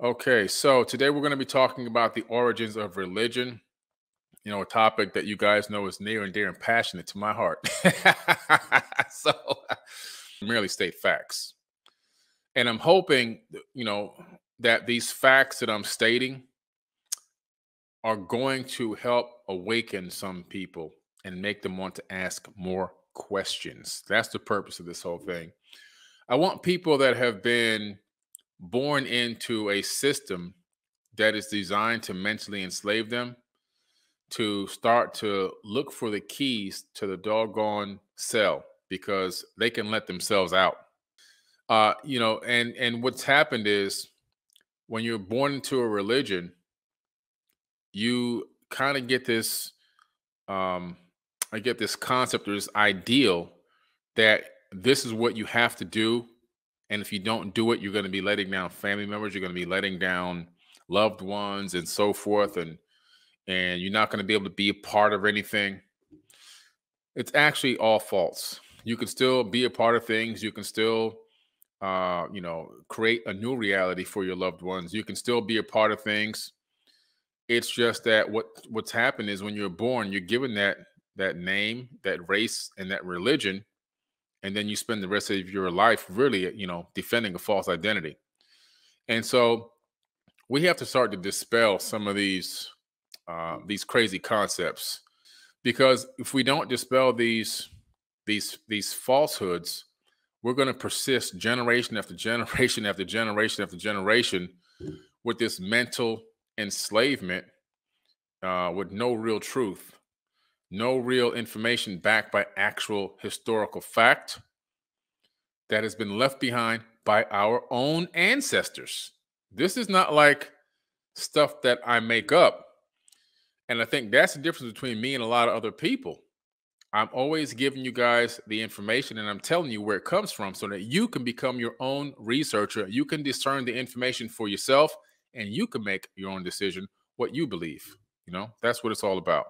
Okay, so today we're going to be talking about the origins of religion. A topic that you guys know is near and dear and passionate to my heart. So, merely state facts. And I'm hoping, that these facts that I'm stating are going to help awaken some people and make them want to ask more questions. That's the purpose of this whole thing. I want people that have been born into a system that is designed to mentally enslave them to start to look for the keys to the doggone cell because they can let themselves out. And what's happened is when you're born into a religion, you kind of get this I get this concept or this ideal that this is what you have to do. And if you don't do it, you're going to be letting down family members, you're going to be letting down loved ones and so forth. And you're not going to be able to be a part of anything. It's actually all false. You can still be a part of things. You can still, create a new reality for your loved ones. You can still be a part of things. It's just that what's happened is when you're born, you're given that name, that race, and that religion, and then you spend the rest of your life really, defending a false identity. And so we have to start to dispel some of these crazy concepts, because if we don't dispel these falsehoods, we're going to persist generation after generation after generation after generation with this mental enslavement, with no real truth, no real information backed by actual historical fact that has been left behind by our own ancestors. This is not like stuff that I make up. And I think that's the difference between me and a lot of other people. I'm always giving you guys the information and I'm telling you where it comes from so that you can become your own researcher. You can discern the information for yourself and you can make your own decision what you believe. That's what it's all about.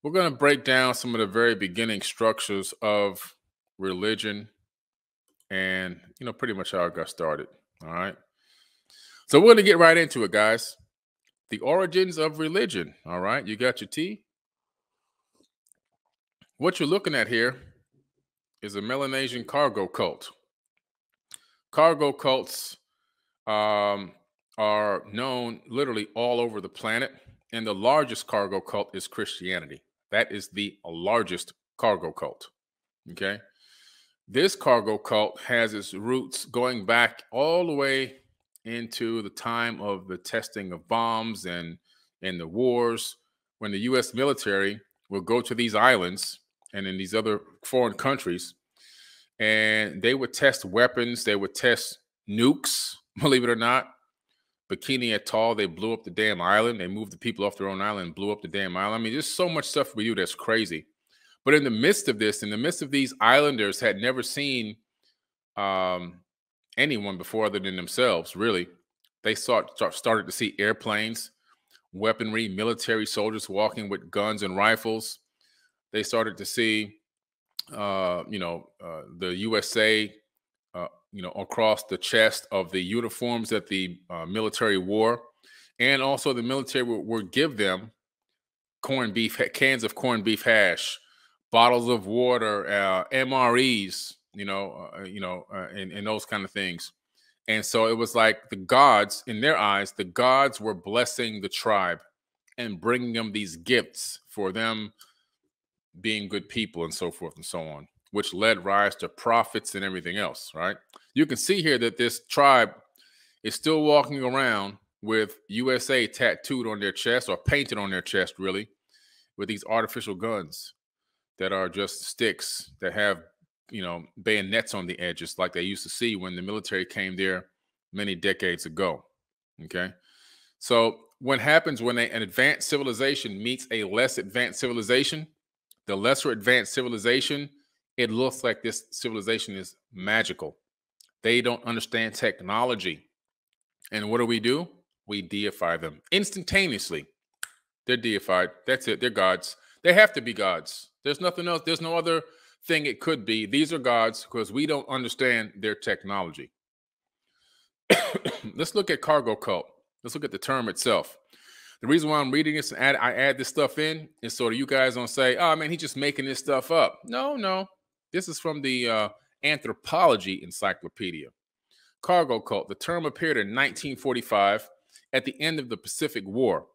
We're going to break down some of the very beginning structures of religion and, pretty much how it got started. All right. So we're going to get right into it, guys. The origins of religion. All right. You got your tea? What you're looking at here is a Melanesian cargo cult. Cargo cults are known literally all over the planet. And the largest cargo cult is Christianity. That is the largest cargo cult. Okay. This cargo cult has its roots going back all the way into the time of the testing of bombs and the wars, when the U.S. military will go to these islands and in these other foreign countries, and they would test weapons, they would test nukes, believe it or not. Bikini Atoll, they blew up the damn island. They moved the people off their own island and blew up the damn island. I mean, there's so much stuff we do that's crazy. But in the midst of this, in the midst of these islanders had never seen anyone before other than themselves, really. They started to see airplanes, weaponry, military soldiers walking with guns and rifles. They started to see, the USA, across the chest of the uniforms that the military wore. And also the military would give them cans of corned beef hash, bottles of water, MREs, and those kind of things. And so it was like the gods, in their eyes, the gods were blessing the tribe and bringing them these gifts for them being good people and so forth and so on, which led rise to prophets and everything else, right? You can see here that this tribe is still walking around with USA tattooed on their chest, or painted on their chest, really, with these artificial guns that are just sticks that have, bayonets on the edges like they used to see when the military came there many decades ago. Okay. So what happens when an advanced civilization meets a less advanced civilization? The lesser advanced civilization, it looks like this civilization is magical. They don't understand technology. And what do? We deify them instantaneously. They're deified. That's it. They're gods. They have to be gods. There's nothing else. There's no other thing it could be. These are gods because we don't understand their technology. let's look at cargo cult. Let's look at the term itself. The reason why I'm reading this and I add this stuff in is so that you guys don't say, "Oh man, he's just making this stuff up." No, no, this is from the Anthropology Encyclopedia. Cargo cult. The term appeared in 1945 at the end of the Pacific War.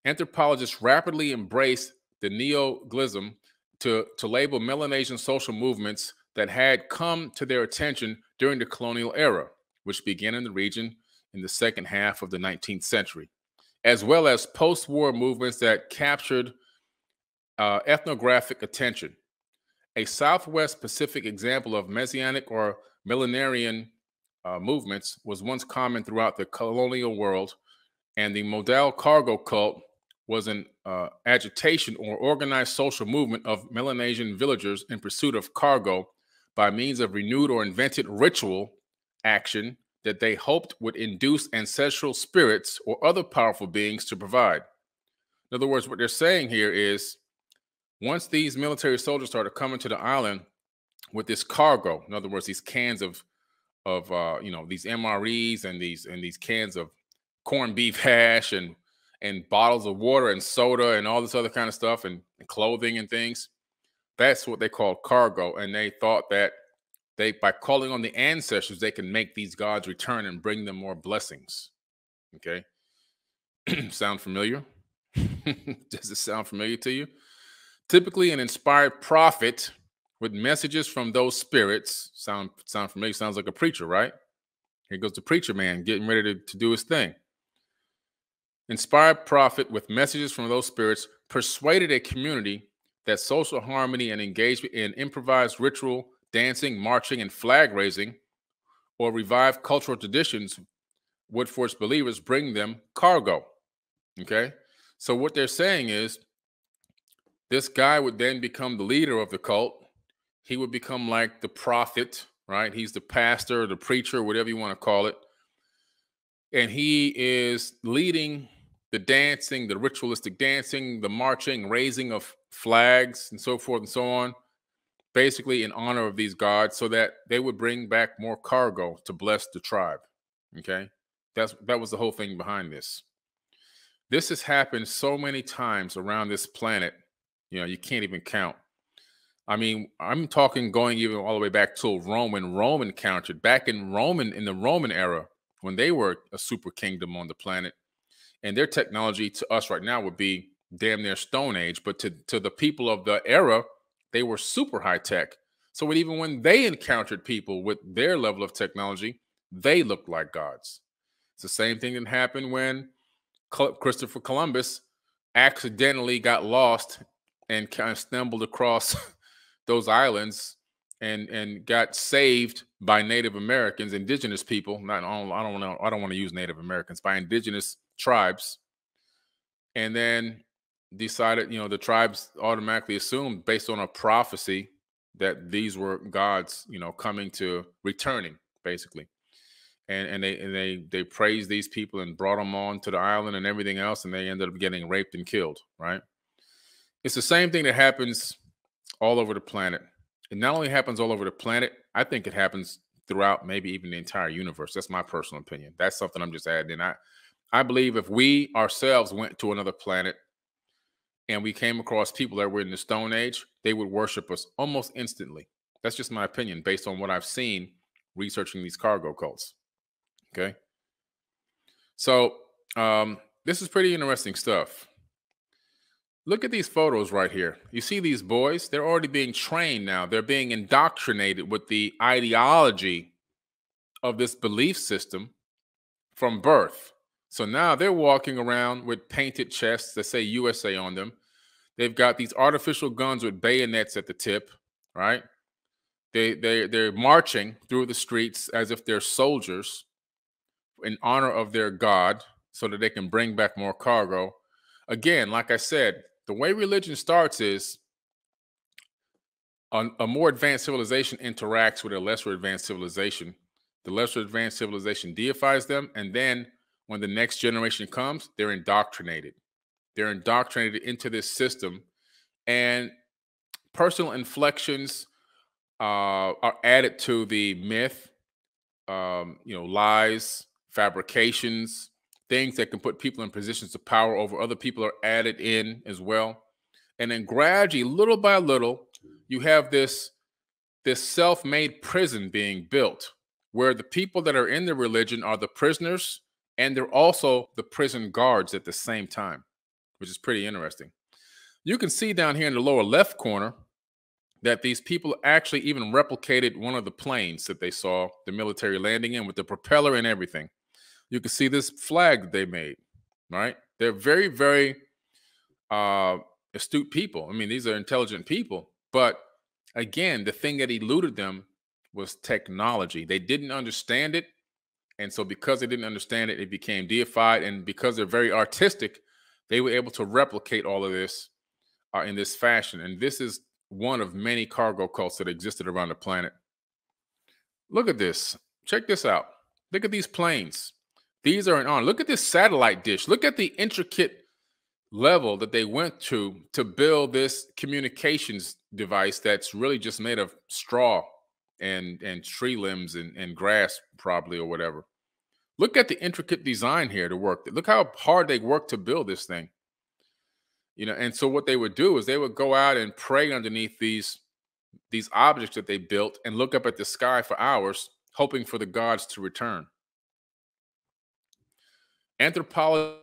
Anthropologists rapidly embraced the neologism to label Melanesian social movements that had come to their attention during the colonial era, which began in the region in the second half of the 19th century, as well as post-war movements that captured ethnographic attention. A Southwest Pacific example of Messianic or millenarian movements was once common throughout the colonial world, and the modal cargo cult was an agitation or organized social movement of Melanesian villagers in pursuit of cargo by means of renewed or invented ritual action that they hoped would induce ancestral spirits or other powerful beings to provide. In other words, what they're saying here is once these military soldiers started coming to the island with this cargo, in other words, these cans of these MREs and these cans of corned beef hash and bottles of water and soda and all this other kind of stuff and clothing and things. That's what they call cargo. And they thought that by calling on the ancestors, they can make these gods return and bring them more blessings. Okay. Sound familiar? Does it sound familiar to you? Typically an inspired prophet with messages from those spirits. Sound familiar? Sounds like a preacher, right? Here goes the preacher man getting ready to do his thing. Inspired prophet with messages from those spirits persuaded a community that social harmony and engagement in improvised ritual, dancing, marching, and flag raising, or revived cultural traditions would for its believers bring them cargo. Okay? So what they're saying is this guy would then become the leader of the cult. He would become like the prophet, right? He's the pastor, the preacher, whatever you want to call it. And he is leading the dancing, the ritualistic dancing, the marching, raising of flags, and so forth and so on, basically in honor of these gods, so that they would bring back more cargo to bless the tribe. Okay, that was the whole thing behind this. This has happened so many times around this planet, you can't even count. I mean, I'm talking going even all the way back to Rome, when Rome encountered back in the Roman era, when they were a super kingdom on the planet. And their technology to us right now would be damn near Stone Age, but to the people of the era, they were super high tech. So even when they encountered people with their level of technology, they looked like gods. It's the same thing that happened when Christopher Columbus accidentally got lost and kind of stumbled across those islands and got saved by Native Americans, indigenous people. I don't want to use Native Americans, by indigenous tribes, and then decided, the tribes automatically assumed, based on a prophecy, that these were gods, returning, basically. And they praised these people and brought them on to the island and everything else, and they ended up getting raped and killed, right? It's the same thing that happens all over the planet. It not only happens all over the planet, I think it happens throughout maybe even the entire universe. That's my personal opinion. That's something I'm just adding in. I believe if we ourselves went to another planet and we came across people that were in the Stone Age, they would worship us almost instantly. That's just my opinion based on what I've seen researching these cargo cults. Okay. So this is pretty interesting stuff. Look at these photos right here. You see these boys? They're already being trained now. They're being indoctrinated with the ideology of this belief system from birth. So now they're walking around with painted chests that say USA on them. They've got these artificial guns with bayonets at the tip, right? They're marching through the streets as if they're soldiers in honor of their god, so that they can bring back more cargo. Again, like I said, the way religion starts is a more advanced civilization interacts with a lesser advanced civilization. The lesser advanced civilization deifies them, and then when the next generation comes, they're indoctrinated. They're indoctrinated into this system, and personal inflections are added to the myth, lies, fabrications, things that can put people in positions of power over other people are added in as well. And then gradually, little by little, you have this self-made prison being built where the people that are in the religion are the prisoners and they're also the prison guards at the same time, which is pretty interesting. You can see down here in the lower left corner that these people actually even replicated one of the planes that they saw the military landing in with the propeller and everything. You can see this flag that they made, right? They're very, very astute people. I mean, these are intelligent people. But again, the thing that eluded them was technology. They didn't understand it. And so because they didn't understand it, it became deified. And because they're very artistic, they were able to replicate all of this in this fashion. And this is one of many cargo cults that existed around the planet. Look at this. Check this out. Look at these planes. These are an honor. Look at this satellite dish. Look at the intricate level that they went to build this communications device that's really just made of straw and tree limbs and grass probably or whatever. Look at the intricate design here to work. Look how hard they worked to build this thing. You know, and so what they would do is they would go out and pray underneath these objects that they built and look up at the sky for hours, hoping for the gods to return. Anthropology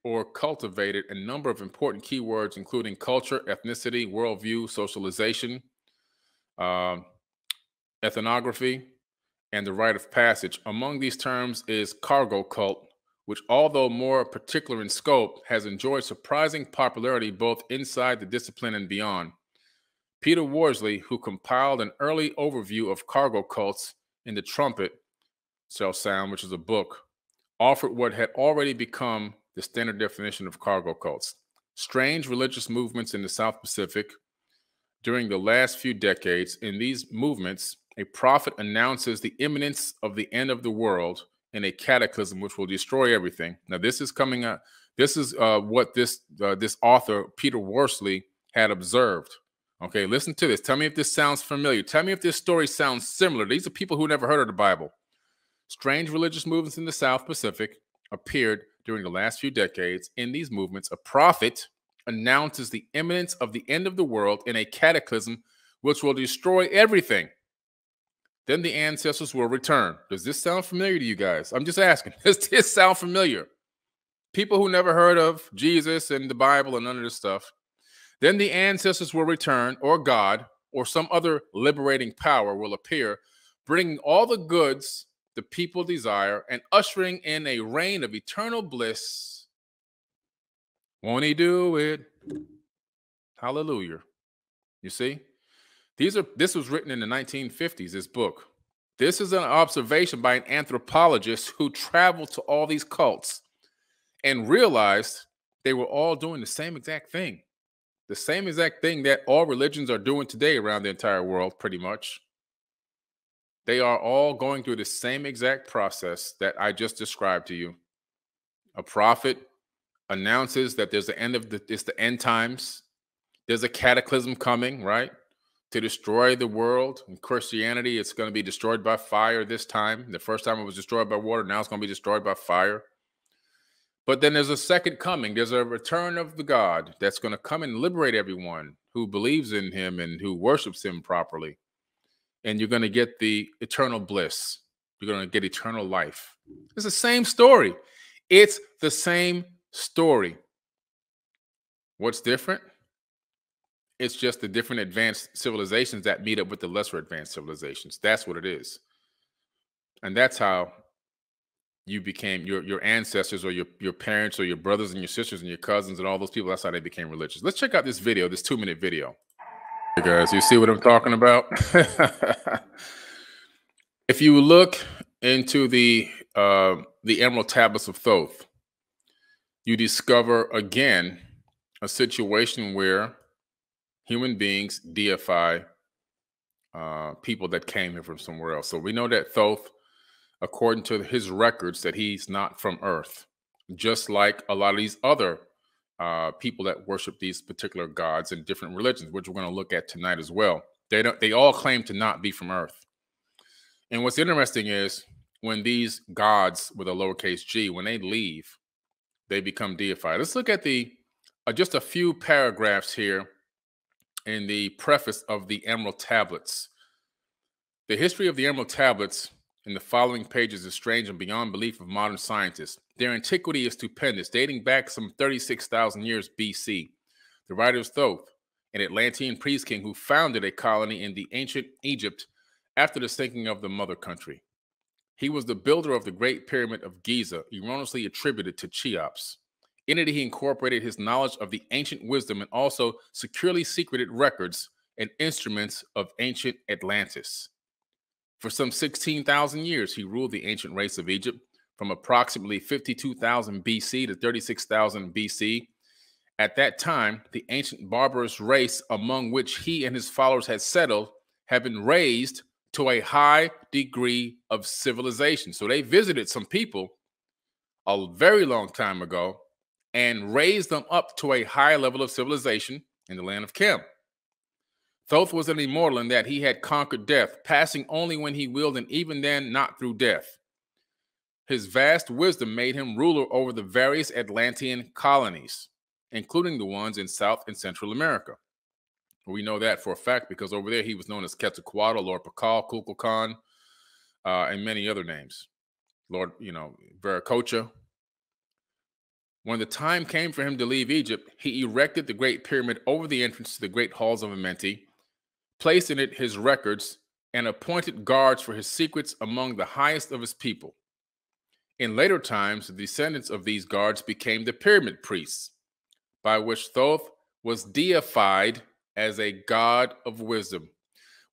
or cultivated a number of important keywords, including culture, ethnicity, worldview, socialization, ethnography, and the rite of passage. Among these terms is cargo cult, which, although more particular in scope, has enjoyed surprising popularity both inside the discipline and beyond. Peter Worsley, who compiled an early overview of cargo cults in The Trumpet Shall Sound, which is a book, offered what had already become the standard definition of cargo cults. Strange religious movements in the South Pacific during the last few decades. In these movements, a prophet announces the imminence of the end of the world in a cataclysm which will destroy everything. Now, this is coming up. This is what this author, Peter Worsley, had observed. Okay, listen to this. Tell me if this sounds familiar. Tell me if this story sounds similar. These are people who never heard of the Bible. Strange religious movements in the South Pacific appeared during the last few decades. In these movements, a prophet announces the imminence of the end of the world in a cataclysm which will destroy everything. Then the ancestors will return. Does this sound familiar to you guys? I'm just asking. Does this sound familiar? People who never heard of Jesus and the Bible and none of this stuff. Then the ancestors will return, or God, or some other liberating power will appear, bringing all the goods the people desire and ushering in a reign of eternal bliss. Won't he do it? Hallelujah. You see? This was written in the 1950s, this book. This is an observation by an anthropologist who traveled to all these cults and realized they were all doing the same exact thing. The same exact thing that all religions are doing today around the entire world, pretty much. They are all going through the same exact process that I just described to you. A prophet announces that there's the end of it's the end times. There's a cataclysm coming, right? To destroy the world. In Christianity, it's going to be destroyed by fire this time. The first time it was destroyed by water. Now it's going to be destroyed by fire. But then there's a second coming. There's a return of the God that's going to come and liberate everyone who believes in him and who worships him properly. And you're going to get the eternal bliss. You're going to get eternal life. It's the same story. It's the same story. What's different? It's just the different advanced civilizations that meet up with the lesser advanced civilizations. That's what it is. And that's how you became your ancestors or your parents or your brothers and your sisters and your cousins and all those people. That's how they became religious. Let's check out this video, this 2-minute video. Hey guys, you see what I'm talking about? If you look into the Emerald Tablets of Thoth, you discover again a situation where human beings deify people that came here from somewhere else. So we know that Thoth, according to his records, that he's not from Earth, just like a lot of these other people that worship these particular gods in different religions, which we're going to look at tonight as well. They all claim to not be from Earth. And what's interesting is when these gods with a lowercase g, when they leave, they become deified. Let's look at the just a few paragraphs here in the preface of the Emerald Tablets. The history of the Emerald Tablets in the following pages is strange and beyond belief of modern scientists. Their antiquity is stupendous, dating back some 36,000 years BC. The writer is Thoth, an Atlantean priest king who founded a colony in the ancient Egypt after the sinking of the mother country. He was the builder of the Great Pyramid of Giza, erroneously attributed to Cheops. In it, he incorporated his knowledge of the ancient wisdom and also securely secreted records and instruments of ancient Atlantis. For some 16,000 years, he ruled the ancient race of Egypt from approximately 52,000 BC to 36,000 BC. At that time, the ancient barbarous race among which he and his followers had settled had been raised to a high degree of civilization. So they visited some people a very long time ago and raised them up to a high level of civilization in the land of Khem. Thoth was an immortal in that he had conquered death, passing only when he willed, and even then not through death. His vast wisdom made him ruler over the various Atlantean colonies, including the ones in South and Central America. We know that for a fact because over there he was known as Quetzalcoatl, Lord Pakal, Kukulkan, and many other names. Lord, Viracocha. When the time came for him to leave Egypt, he erected the Great Pyramid over the entrance to the Great Halls of Amenti, placed in it his records, and appointed guards for his secrets among the highest of his people. In later times, the descendants of these guards became the pyramid priests, by which Thoth was deified as a god of wisdom.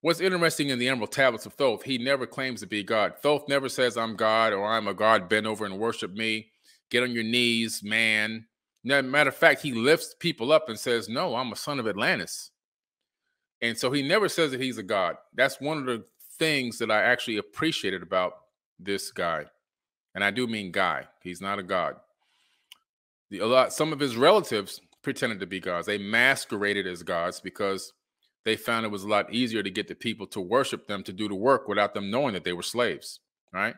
What's interesting in the Emerald Tablets of Thoth, he never claims to be God. Thoth never says, I'm God, or I'm a god, bend over and worship me. Get on your knees, man. Matter of fact, he lifts people up and says, no, I'm a son of Atlantis. And so he never says that he's a god. That's one of the things that I actually appreciated about this guy. And I do mean guy. He's not a god. Some of his relatives pretended to be gods. They masqueraded as gods because they found it was a lot easier to get the people to worship them, to do the work without them knowing that they were slaves, right?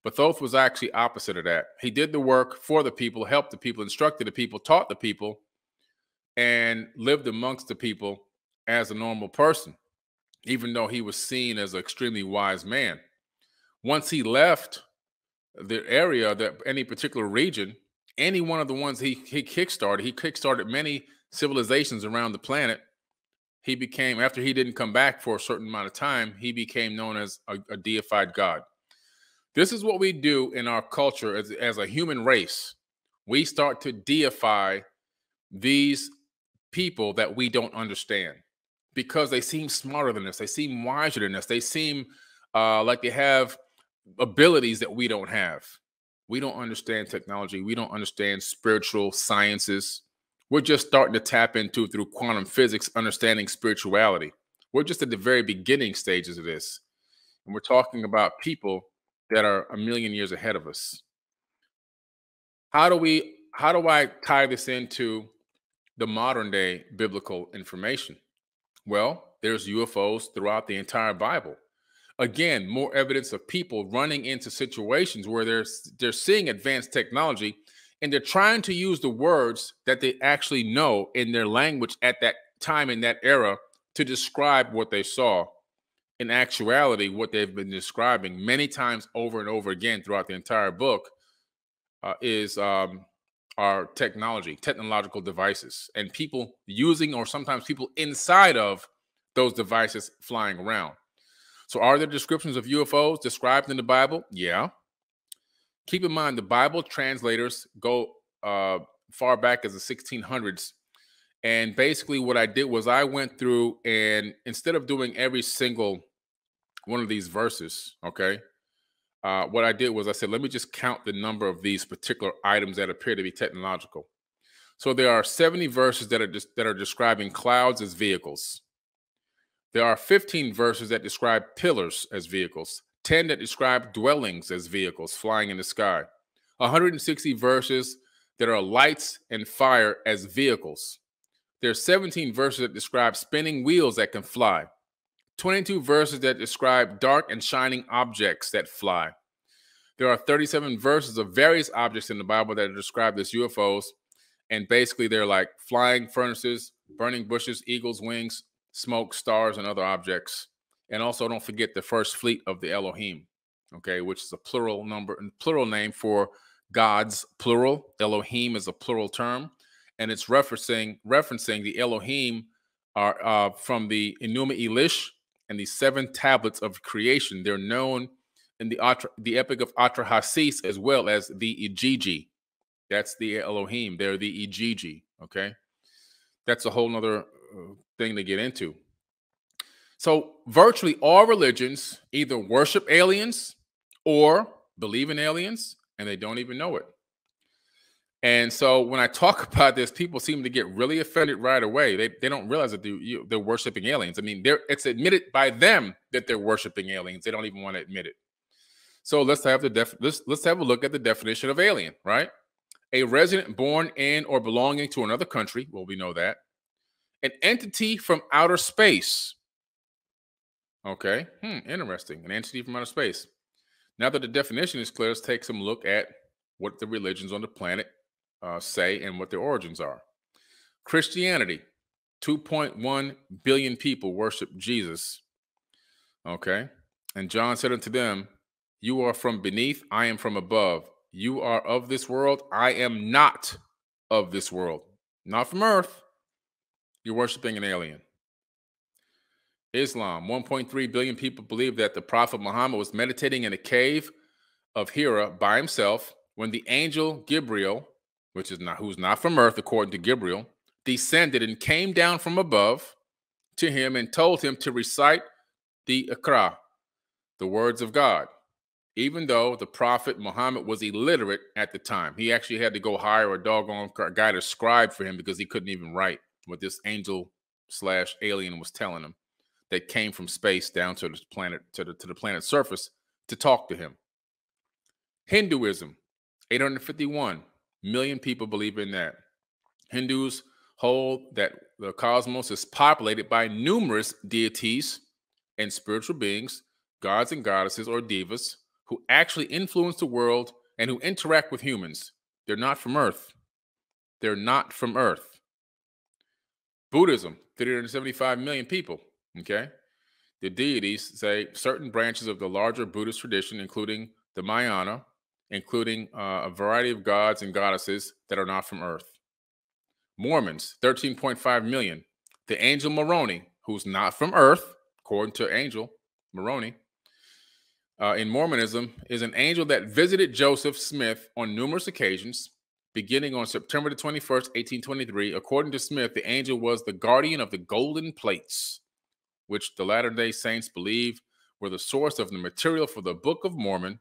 But Thoth was actually opposite of that. He did the work for the people, helped the people, instructed the people, taught the people, and lived amongst the people as a normal person, even though he was seen as an extremely wise man. Once he left the area, any particular region, any one of the ones he kickstarted many civilizations around the planet. He became, after he didn't come back for a certain amount of time, he became known as a deified god. This is what we do in our culture as a human race. We start to deify these people that we don't understand because they seem smarter than us. They seem wiser than us. They seem like they have abilities that we don't have. We don't understand technology. We don't understand spiritual sciences. We're just starting to tap into, through quantum physics, understanding spirituality. We're just at the very beginning stages of this. And we're talking about people that are a million years ahead of us. How do I tie this into the modern day biblical information? Well, there's UFOs throughout the entire Bible. Again, more evidence of people running into situations where they're seeing advanced technology and they're trying to use the words that they actually know in their language at that time, in that era, to describe what they saw. In actuality, what they've been describing many times over and over again throughout the entire book is our technological devices, and people using, or sometimes people inside of those devices flying around. So are there descriptions of UFOs described in the Bible? Yeah. Keep in mind, the Bible translators go far back as the 1600s. And basically what I did was I went through, and instead of doing every single one of these verses, okay, what I did was I said, let me just count the number of these particular items that appear to be technological. So there are 70 verses that are describing clouds as vehicles. There are 15 verses that describe pillars as vehicles, 10 that describe dwellings as vehicles flying in the sky, 160 verses that are lights and fire as vehicles. There are 17 verses that describe spinning wheels that can fly, 22 verses that describe dark and shining objects that fly, There are 37 verses of various objects in the Bible that are described as UFOs. And basically, they're like flying furnaces, burning bushes, eagles' wings, smoke, stars, and other objects. And also, don't forget the first fleet of the Elohim, okay, which is a plural name for gods, plural. Elohim is a plural term, and it's referencing the Elohim are from the Enuma Elish and the 7 tablets of creation. They're known in the Epic of Atrahasis as well as the Ijiji. That's the Elohim. They're the Ijiji, okay? That's a whole nother thing to get into. So virtually all religions either worship aliens or believe in aliens, and they don't even know it. And so when I talk about this, people seem to get really offended right away. They don't realize that they're worshiping aliens. I mean, it's admitted by them that they're worshiping aliens. They don't even want to admit it. So let's have a look at the definition of alien, right? A resident born in or belonging to another country. Well, we know that. An entity from outer space. Okay, interesting. An entity from outer space. Now that the definition is clear, let's take some look at what the religions on the planet say and what their origins are. Christianity, 2.1 billion people worship Jesus. Okay, and John said unto them, you are from beneath, I am from above. You are of this world, I am not of this world. Not from earth. You're worshiping an alien. Islam, 1.3 billion people believe that the Prophet Muhammad was meditating in a cave of Hira by himself when the angel Gabriel, who's not from earth according to Gabriel, descended and came down from above to him and told him to recite the Iqra, the words of God. Even though the Prophet Muhammad was illiterate at the time, he actually had to go hire a doggone guy to scribe for him because he couldn't even write what this angel/alien was telling him that came from space down to the planet, to the planet's surface to talk to him. Hinduism, 851 million people believe in that. Hindus hold that the cosmos is populated by numerous deities and spiritual beings, gods and goddesses or devas, who actually influence the world and who interact with humans. They're not from Earth. They're not from Earth. Buddhism, 375 million people, okay? The deities say certain branches of the larger Buddhist tradition, including the Mahayana, including a variety of gods and goddesses that are not from Earth. Mormons, 13.5 million. The angel Moroni, who's not from Earth, according to Angel Moroni, in Mormonism, is an angel that visited Joseph Smith on numerous occasions, beginning on September the 21st, 1823. According to Smith, the angel was the guardian of the golden plates, which the Latter-day Saints believe were the source of the material for the Book of Mormon,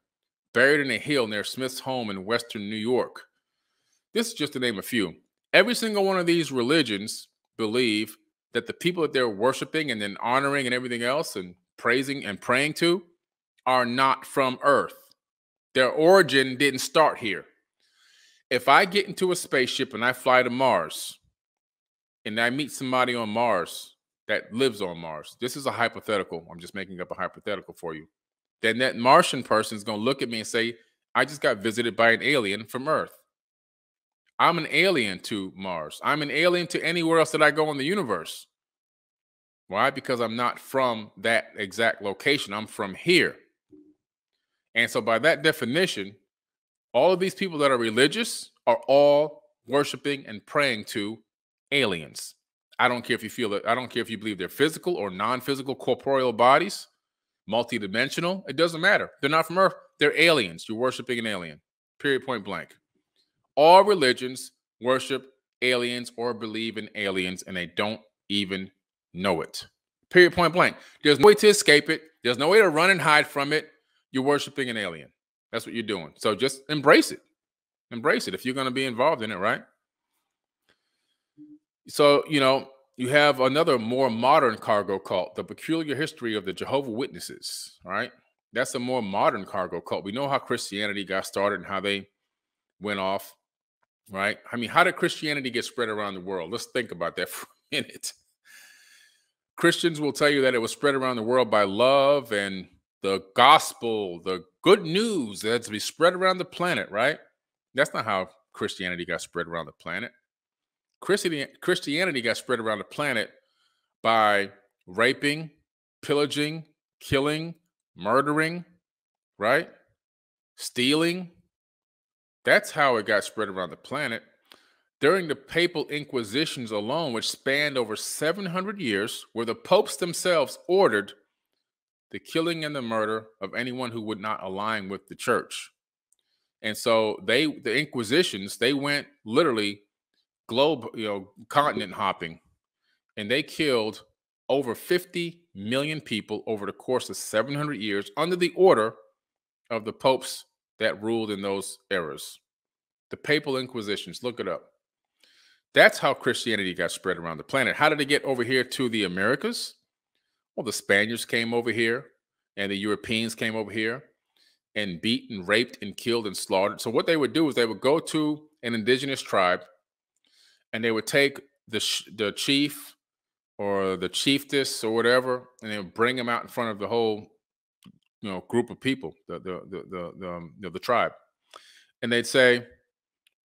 buried in a hill near Smith's home in western New York. This is just to name a few. Every single one of these religions believe that the people that they're worshiping and then honoring and everything else and praising and praying to are not from Earth. Their origin didn't start here. If I get into a spaceship and I fly to Mars and I meet somebody on Mars that lives on Mars, this is a hypothetical. I'm just making up a hypothetical for you. Then that Martian person is going to look at me and say, I just got visited by an alien from Earth. I'm an alien to Mars. I'm an alien to anywhere else that I go in the universe. Why? Because I'm not from that exact location. I'm from here. And so by that definition, all of these people that are religious are all worshiping and praying to aliens. I don't care if you feel it. I don't care if you believe they're physical or non-physical corporeal bodies, multidimensional. It doesn't matter. They're not from Earth. They're aliens. You're worshiping an alien. Period, point blank. All religions worship aliens or believe in aliens, and they don't even know it. Period, point blank. There's no way to escape it. There's no way to run and hide from it. You're worshiping an alien. That's what you're doing. So just embrace it. Embrace it if you're going to be involved in it, right? So, you have another more modern cargo cult, the peculiar history of the Jehovah's Witnesses, right? That's a more modern cargo cult. We know how Christianity got started and how they went off, right? I mean, how did Christianity get spread around the world? Let's think about that for a minute. Christians will tell you that it was spread around the world by love and the gospel, the Good news that to be spread around the planet, right? That's not how Christianity got spread around the planet. Christianity got spread around the planet by raping, pillaging, killing, murdering, right? Stealing. That's how it got spread around the planet. During the papal inquisitions alone, which spanned over 700 years, where the popes themselves ordered the killing and the murder of anyone who would not align with the church. And so the inquisitions, they went literally continent hopping, and they killed over 50 million people over the course of 700 years under the order of the popes that ruled in those eras. The papal inquisitions, look it up. That's how Christianity got spread around the planet. How did it get over here to the Americas? Well, the Spaniards came over here and the Europeans came over here and beat and raped and killed and slaughtered. So what they would do is they would go to an indigenous tribe and they would take the chief or the chiefess or whatever, and they would bring them out in front of the whole group of people, the tribe, and they'd say,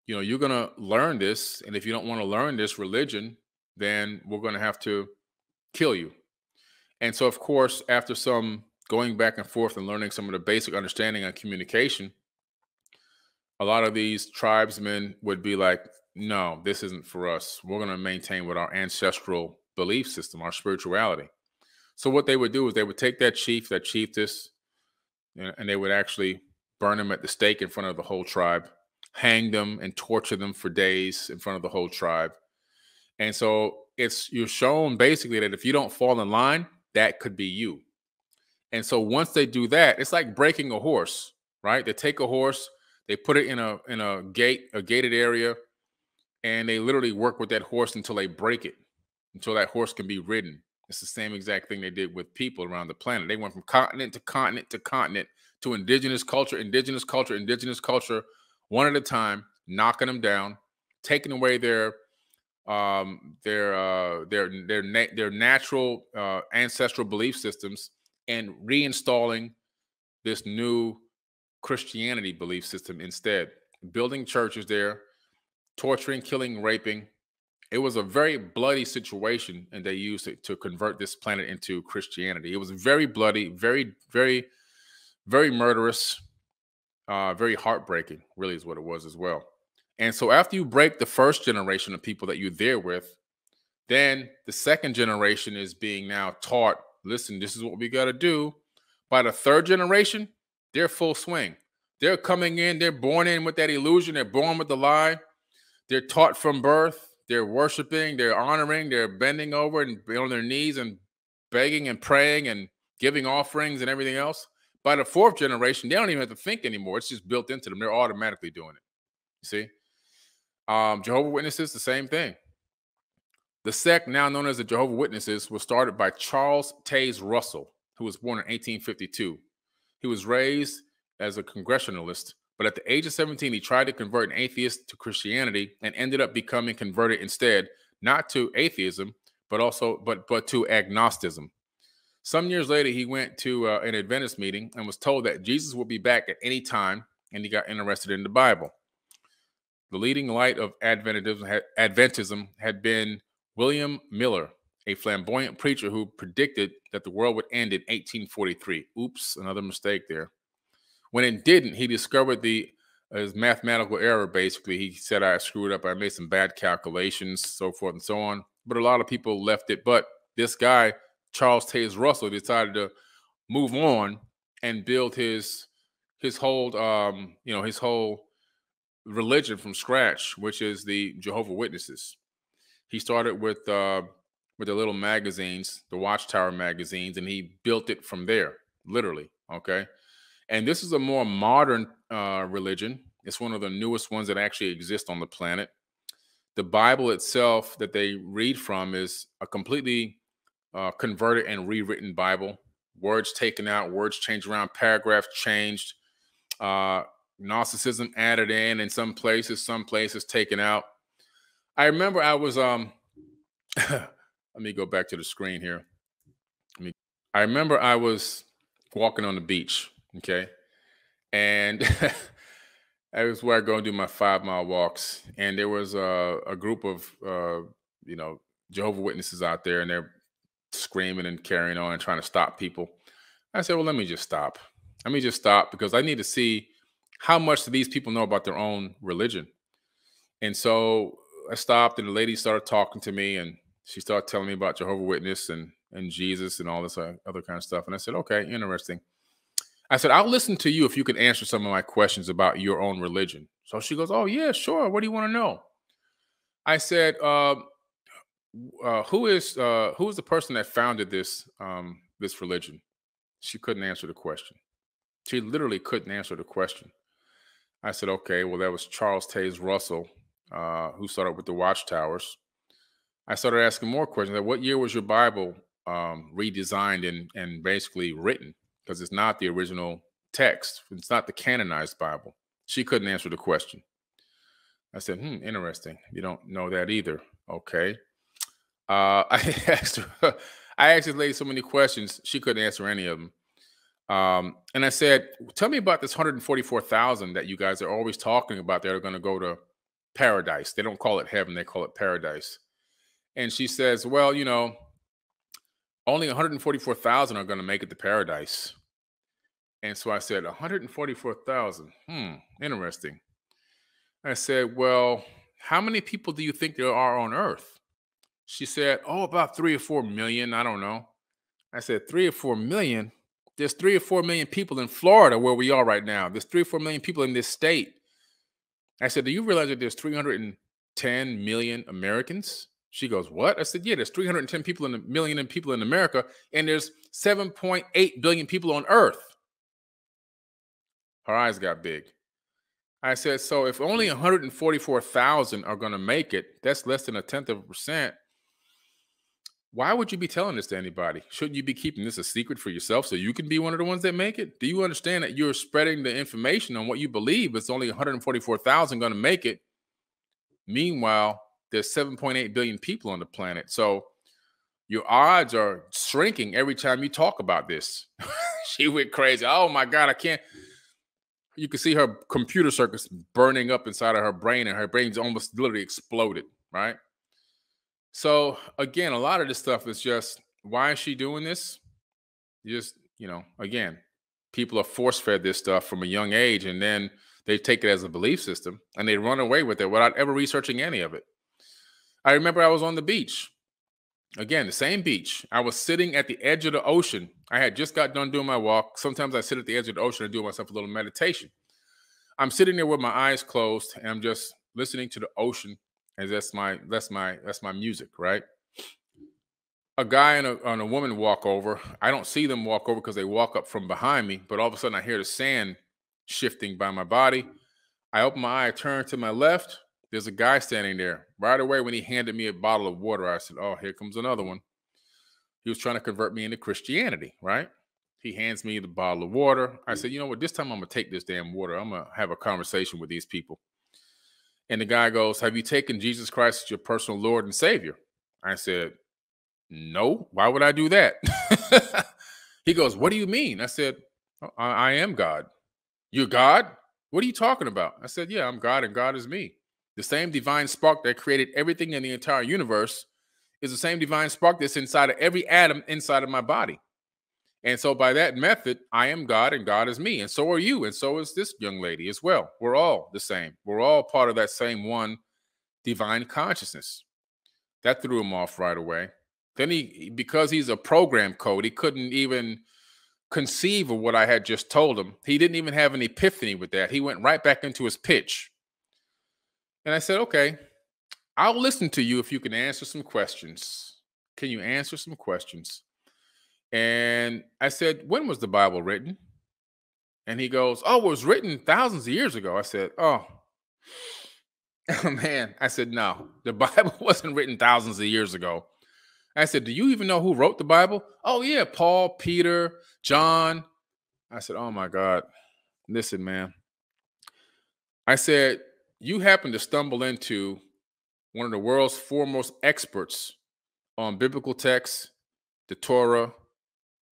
you're going to learn this, and if you don't want to learn this religion, then we're going to have to kill you. And so, of course, after some going back and forth and learning some of the basic understanding on communication, a lot of these tribesmen would be like, no, this isn't for us. We're going to maintain with our ancestral belief system, our spirituality. So what they would do is they would take that chief, that chiefess, and they would actually burn them at the stake in front of the whole tribe, hang them and torture them for days in front of the whole tribe. And so you're shown basically that if you don't fall in line, that could be you. And so once they do that, it's like breaking a horse, right? They take a horse, they put it in a gated area, and they literally work with that horse until they break it, until that horse can be ridden. It's the same exact thing they did with people around the planet. They went from continent to continent to continent to indigenous culture, one at a time, knocking them down, taking away their natural ancestral belief systems, and reinstalling this new Christianity belief system instead. Building churches there, torturing, killing, raping. It was a very bloody situation, and they used it to convert this planet into Christianity. It was very bloody, very, very, very murderous, very heartbreaking, really is what it was as well. And so after you break the first generation of people that you're there with, then the second generation is being now taught, listen, this is what we got to do. By the third generation, they're full swing. They're coming in, they're born in with that illusion, they're born with the lie. They're taught from birth. They're worshiping, they're honoring, they're bending over and on their knees and begging and praying and giving offerings and everything else. By the fourth generation, they don't even have to think anymore. It's just built into them. They're automatically doing it. You see? Jehovah's Witnesses, the same thing. The sect, now known as the Jehovah's Witnesses, was started by Charles Taze Russell, who was born in 1852. He was raised as a Congregationalist, but at the age of 17, he tried to convert an atheist to Christianity and ended up becoming converted instead, not to atheism, but to agnosticism. Some years later, he went to an Adventist meeting and was told that Jesus would be back at any time, and he got interested in the Bible. The leading light of Adventism had been William Miller, a flamboyant preacher who predicted that the world would end in 1843. Oops, another mistake there. When it didn't, he discovered his mathematical error, basically. He said, I screwed up, I made some bad calculations, so forth and so on. But a lot of people left it. But this guy, Charles Taze Russell, decided to move on and build his whole religion from scratch, which is the Jehovah's Witnesses. He started with the little magazines, the Watchtower magazines, and he built it from there, literally, okay? And this is a more modern religion. It's one of the newest ones that actually exist on the planet. The Bible itself that they read from is a completely converted and rewritten Bible. Words taken out, words changed around, paragraphs changed, Gnosticism added in some places taken out. I remember I was let me go back to the screen here. I remember I was walking on the beach, okay? And that was where I go and do my 5 mile walks. And there was a group of, you know, Jehovah Witnesses out there, and they're screaming and carrying on and trying to stop people. I said, well, let me just stop. Let me just stop because I need to see how much do these people know about their own religion. And so I stopped, and the lady started talking to me, and she started telling me about Jehovah Witness and Jesus and all this other kind of stuff. And I said, okay, interesting. I said, I'll listen to you if you can answer some of my questions about your own religion. So she goes, oh, yeah, sure. What do you want to know? I said, who is the person that founded this religion? She couldn't answer the question. She literally couldn't answer the question. I said, okay, well, that was Charles Taze Russell, who started with the Watchtowers. I started asking more questions. Like, what year was your Bible redesigned and basically written? Because it's not the original text. It's not the canonized Bible. She couldn't answer the question. I said, interesting. You don't know that either. Okay. I asked her, I asked this lady so many questions. She couldn't answer any of them. And I said, tell me about this 144,000 that you guys are always talking about that are going to go to paradise. They don't call it heaven. They call it paradise. And she says, well, you know, only 144,000 are going to make it to paradise. And so I said, 144,000. Interesting. I said, well, how many people do you think there are on earth? She said, oh, about 3 or 4 million. I don't know. I said, 3 or 4 million? There's 3 or 4 million people in Florida where we are right now. There's 3 or 4 million people in this state. I said, do you realize that there's 310 million Americans? She goes, what? I said, yeah, there's 310 million people in America, and there's 7.8 billion people on Earth. Her eyes got big. I said, so if only 144,000 are going to make it, that's less than 0.1%. Why would you be telling this to anybody? Shouldn't you be keeping this a secret for yourself so you can be one of the ones that make it? Do you understand that you're spreading the information on what you believe? It's only 144,000 going to make it. Meanwhile, there's 7.8 billion people on the planet. So your odds are shrinking every time you talk about this. She went crazy. Oh my God, I can't. You can see her computer circuits burning up inside of her brain, and her brain's almost literally exploded, right? So again, a lot of this stuff is just, why is she doing this? Just, you know, again, people are force fed this stuff from a young age, and then they take it as a belief system and they run away with it without ever researching any of it. I remember I was on the beach. Again, the same beach. I was sitting at the edge of the ocean. I had just got done doing my walk. Sometimes I sit at the edge of the ocean and do myself a little meditation. I'm sitting there with my eyes closed, and I'm just listening to the ocean, and that's my music, right? A guy and a woman walk over. I don't see them walk over because they walk up from behind me, but all of a sudden I hear the sand shifting by my body. I open my eye, turn to my left. There's a guy standing there. Right away, when he handed me a bottle of water, I said, oh, here comes another one. He was trying to convert me into Christianity, right? He hands me the bottle of water. I said, you know what? This time I'm going to take this damn water. I'm going to have a conversation with these people. And the guy goes, have you taken Jesus Christ as your personal Lord and Savior? I said, no. Why would I do that? He goes, what do you mean? I said, oh, I am God. You're God? What are you talking about? I said, yeah, I'm God, and God is me. The same divine spark that created everything in the entire universe is the same divine spark that's inside of every atom inside of my body. And so by that method, I am God and God is me. And so are you. And so is this young lady as well. We're all the same. We're all part of that same one divine consciousness. That threw him off right away. Then because he's a program code, he couldn't even conceive of what I had just told him. He didn't even have an epiphany with that. He went right back into his pitch. And I said, okay, I'll listen to you if you can answer some questions. Can you answer some questions? And I said, when was the Bible written? And he goes, oh, it was written thousands of years ago. I said, oh man. I said, no, the Bible wasn't written thousands of years ago. I said, do you even know who wrote the Bible? Oh, yeah, Paul, Peter, John. I said, oh, my God. Listen, man. I said, you happen to stumble into one of the world's foremost experts on biblical texts, the Torah,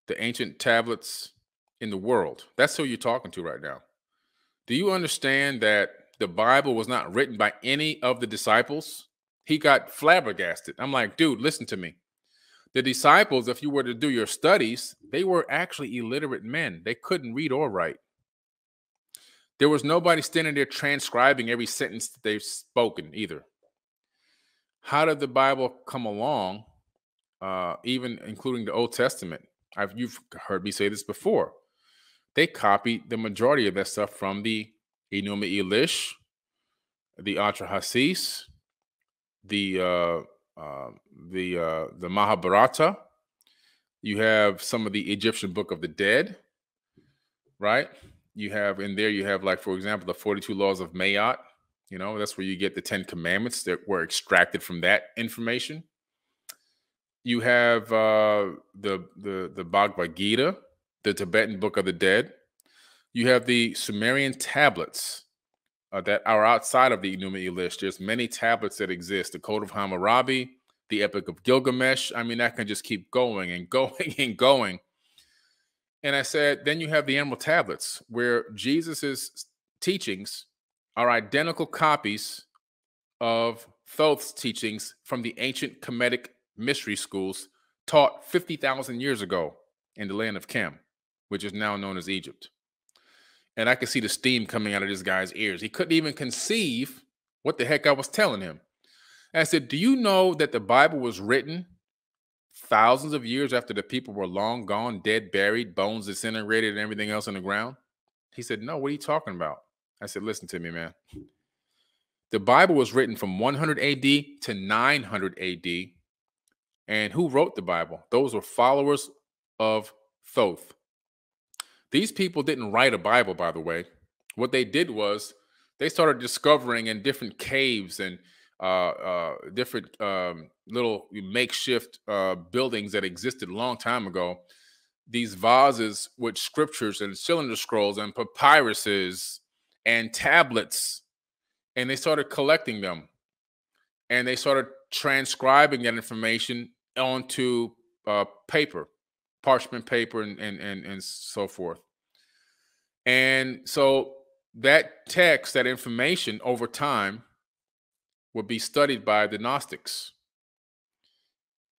the ancient tablets in the world. That's who you're talking to right now. Do you understand that the Bible was not written by any of the disciples? He got flabbergasted. I'm like, dude, listen to me. The disciples, if you were to do your studies, they were actually illiterate men. They couldn't read or write. There was nobody standing there transcribing every sentence that they've spoken either. How did the Bible come along, even including the Old Testament? You've heard me say this before. They copied the majority of that stuff from the Enuma Elish, the Atrahasis, the Mahabharata. You have some of the Egyptian Book of the Dead, right? You have in there, you have, like, for example, the 42 Laws of Mayat. You know, that's where you get the 10 Commandments that were extracted from that information. You have the Bhagavad Gita, the Tibetan Book of the Dead. You have the Sumerian tablets that are outside of the Enuma Elish. There's many tablets that exist. The Code of Hammurabi, the Epic of Gilgamesh. I mean, that can just keep going and going and going. And I said, then you have the Emerald Tablets, where Jesus's teachings are identical copies of Thoth's teachings from the ancient Kemetic mystery schools taught 50,000 years ago in the land of Kem, which is now known as Egypt. And I could see the steam coming out of this guy's ears. He couldn't even conceive what the heck I was telling him. And I said, do you know that the Bible was written thousands of years after the people were long gone, dead, buried, bones disintegrated, and everything else on the ground? He said, no, what are you talking about? I said, listen to me, man. The Bible was written from 100 AD to 900 AD. And who wrote the Bible? Those were followers of Thoth. These people didn't write a Bible, by the way. What they did was they started discovering in different caves and different little makeshift buildings that existed a long time ago, these vases with scriptures and cylinder scrolls and papyruses and tablets. And they started collecting them. And they started transcribing that information onto paper, parchment paper, and so forth. And so that text, that information over time would be studied by the Gnostics.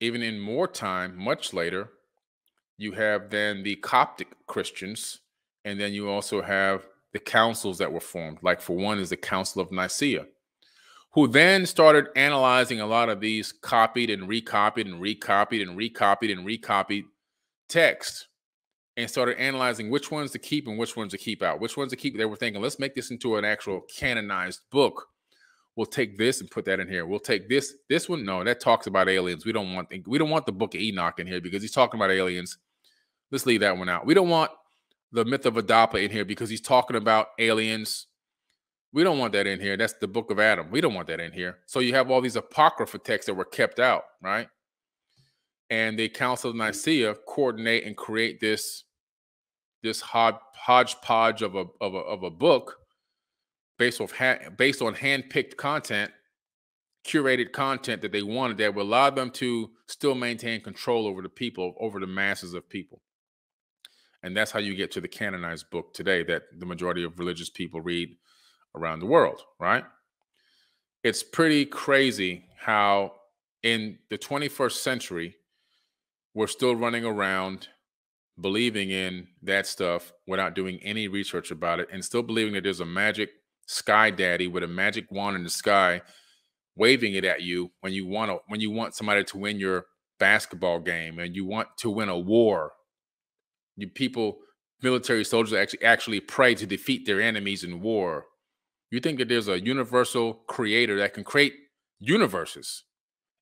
Even in more time, much later, you have then the Coptic Christians, and then you also have the councils that were formed. Like, for one is the Council of Nicaea, who then started analyzing a lot of these copied and recopied and recopied and recopied and recopied text, and started analyzing which ones to keep and which ones to keep out. Which ones to keep? They were thinking, let's make this into an actual canonized book. We'll take this and put that in here. We'll take this one. No, that talks about aliens. We don't want the Book of Enoch in here because he's talking about aliens. Let's leave that one out. We don't want the Myth of Adapa in here because he's talking about aliens. We don't want that in here. That's the Book of Adam. We don't want that in here. So you have all these apocrypha texts that were kept out, right? And the Council of Nicaea coordinate and create this hodgepodge of a book based on hand-picked content, curated content that they wanted that would allow them to still maintain control over the people, over the masses of people. And that's how you get to the canonized book today that the majority of religious people read around the world, right? It's pretty crazy how in the 21st century, we're still running around believing in that stuff without doing any research about it, and still believing that there's a magic sky daddy with a magic wand in the sky waving it at you when you want somebody to win your basketball game and you want to win a war. You people, military soldiers actually pray to defeat their enemies in war. You think that there's a universal creator that can create universes,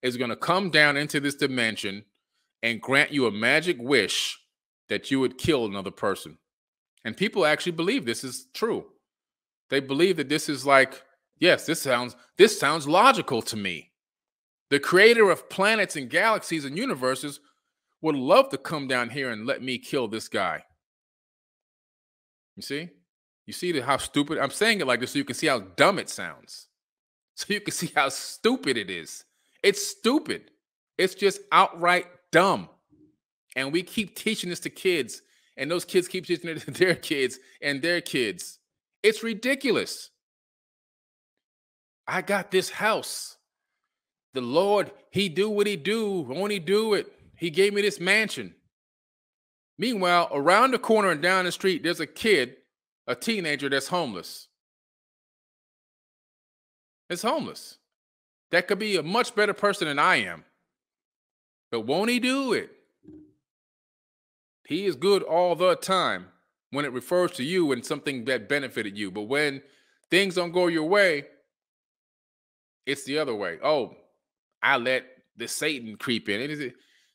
is going to come down into this dimension and grant you a magic wish that you would kill another person. And people actually believe this is true. They believe that this is like, yes, this sounds logical to me. The creator of planets and galaxies and universes would love to come down here and let me kill this guy. You see? You see how stupid? I'm saying it like this so you can see how dumb it sounds. So you can see how stupid it is. It's stupid. It's just outright dumb. And we keep teaching this to kids, and those kids keep teaching it to their kids and their kids. It's ridiculous. I got this house. The Lord, he do what he do. Won't he do it? He gave me this mansion. Meanwhile, around the corner and down the street, there's a kid, a teenager that's homeless. It's homeless. That could be a much better person than I am. But won't he do it? He is good all the time when it refers to you and something that benefited you. But when things don't go your way, it's the other way. Oh, I let the Satan creep in.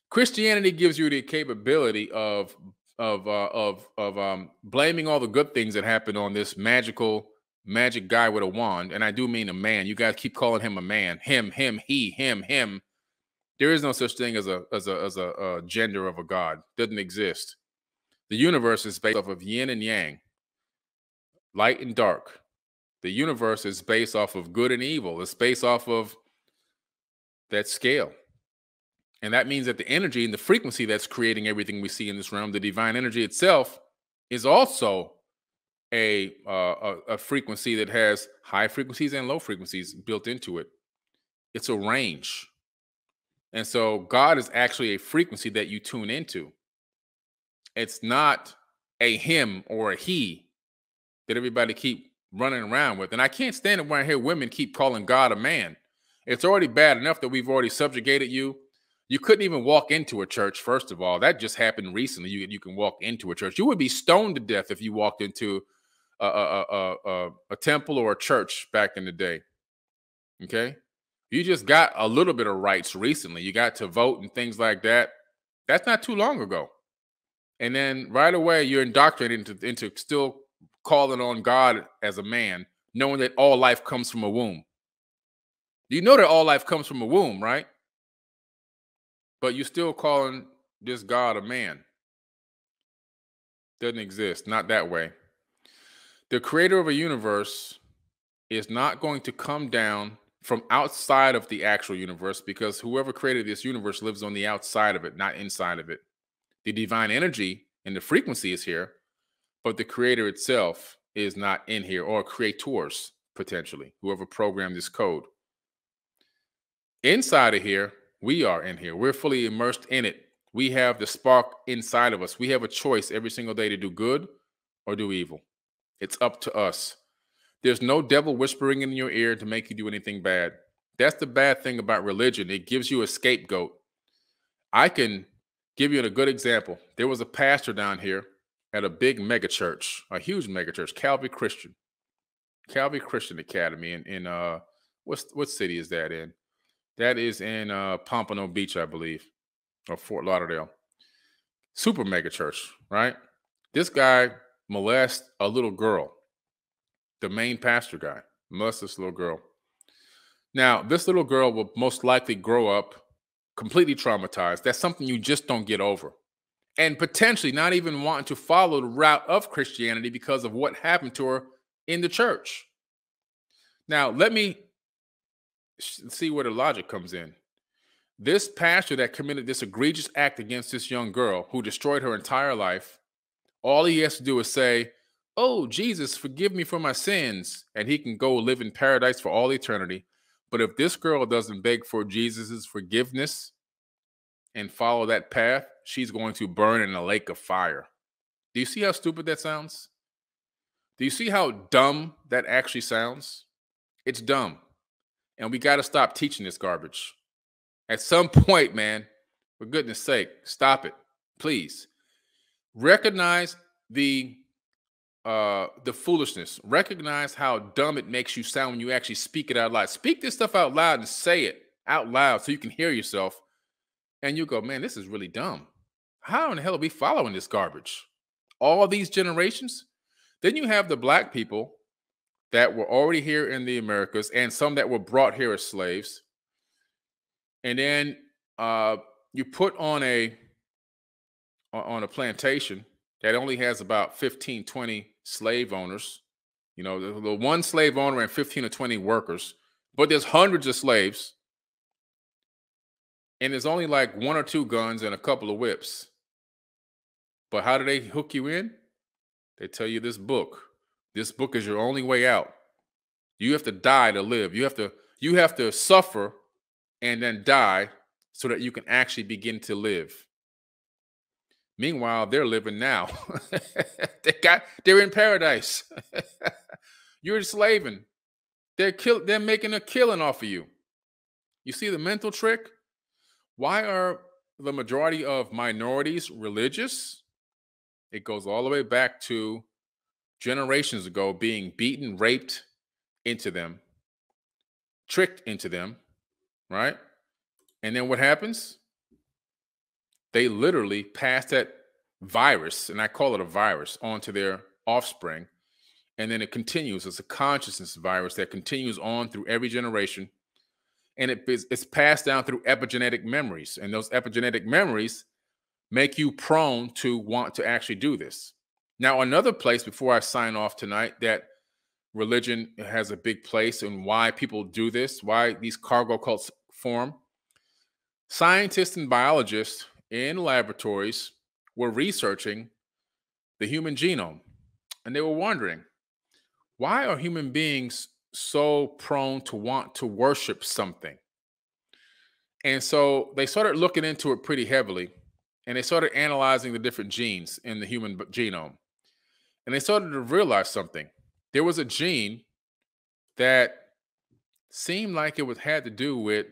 Christianity gives you the capability of blaming all the good things that happen on this magic guy with a wand, and I do mean a man. You guys keep calling him a man. Him, he, him. There is no such thing as a gender of a god. Doesn't exist. The universe is based off of yin and yang, light and dark. The universe is based off of good and evil. It's based off of that scale. And that means that the energy and the frequency that's creating everything we see in this realm, the divine energy itself, is also a frequency that has high frequencies and low frequencies built into it. It's a range. And so God is actually a frequency that you tune into. It's not a him or a he that everybody keep running around with. And I can't stand it when I hear women keep calling God a man. It's already bad enough that we've already subjugated you. You couldn't even walk into a church, first of all. That just happened recently. You can walk into a church. You would be stoned to death if you walked into a temple or a church back in the day. Okay? You just got a little bit of rights recently. You got to vote and things like that. That's not too long ago. And then right away, you're indoctrinated into still calling on God as a man, knowing that all life comes from a womb. You know that all life comes from a womb, right? But you're still calling this God a man. Doesn't exist. Not that way. The creator of a universe is not going to come down from outside of the actual universe, because whoever created this universe lives on the outside of it, not inside of it. The divine energy and the frequency is here, but the creator itself is not in here, or creators, potentially, whoever programmed this code. Inside of here, we are in here. We're fully immersed in it. We have the spark inside of us. We have a choice every single day to do good or do evil. It's up to us. There's no devil whispering in your ear to make you do anything bad. That's the bad thing about religion. It gives you a scapegoat. I can give you a good example. There was a pastor down here at a big mega church, a huge mega church, Calvary Christian Academy in what city is that in? That is in Pompano Beach, I believe, or Fort Lauderdale. Super mega church, right? This guy molests a little girl. The main pastor guy molests this little girl. Now, this little girl will most likely grow up completely traumatized. That's something you just don't get over. And potentially not even wanting to follow the route of Christianity because of what happened to her in the church. Now, let me see where the logic comes in. This pastor that committed this egregious act against this young girl who destroyed her entire life, all he has to do is say, "Oh, Jesus, forgive me for my sins," and he can go live in paradise for all eternity. But if this girl doesn't beg for Jesus's forgiveness and follow that path, she's going to burn in a lake of fire. Do you see how stupid that sounds? Do you see how dumb that actually sounds? It's dumb. And we got to stop teaching this garbage. At some point, man, for goodness sake, stop it, please. Recognize the foolishness. Recognize how dumb it makes you sound when you actually speak it out loud. Speak this stuff out loud and say it out loud so you can hear yourself. And you go, man, this is really dumb. How in the hell are we following this garbage? All these generations? Then you have the black people that were already here in the Americas and some that were brought here as slaves. And then you put on a plantation that only has about 15, 20 slave owners. You know, the one slave owner and 15 or 20 workers, but there's hundreds of slaves. And there's only like 1 or 2 guns and a couple of whips. But how do they hook you in? They tell you this book. This book is your only way out. You have to die to live. You have to suffer and then die so that you can actually begin to live. Meanwhile, they're living now. They're in paradise. You're enslaving. They're making a killing off of you. You see the mental trick? Why are the majority of minorities religious? It goes all the way back to generations ago being beaten, raped into them, tricked into them, right? And then what happens? They literally pass that virus, and I call it a virus, onto their offspring. And then it continues. It's a consciousness virus that continues on through every generation. And it's passed down through epigenetic memories. And those epigenetic memories make you prone to want to actually do this. Now, another place before I sign off tonight that religion has a big place in why people do this, why these cargo cults form. Scientists and biologists in laboratories were researching the human genome, and they were wondering, why are human beings so prone to want to worship something? And so they started looking into it pretty heavily, and they started analyzing the different genes in the human genome. And they started to realize something. There was a gene that seemed like it had to do with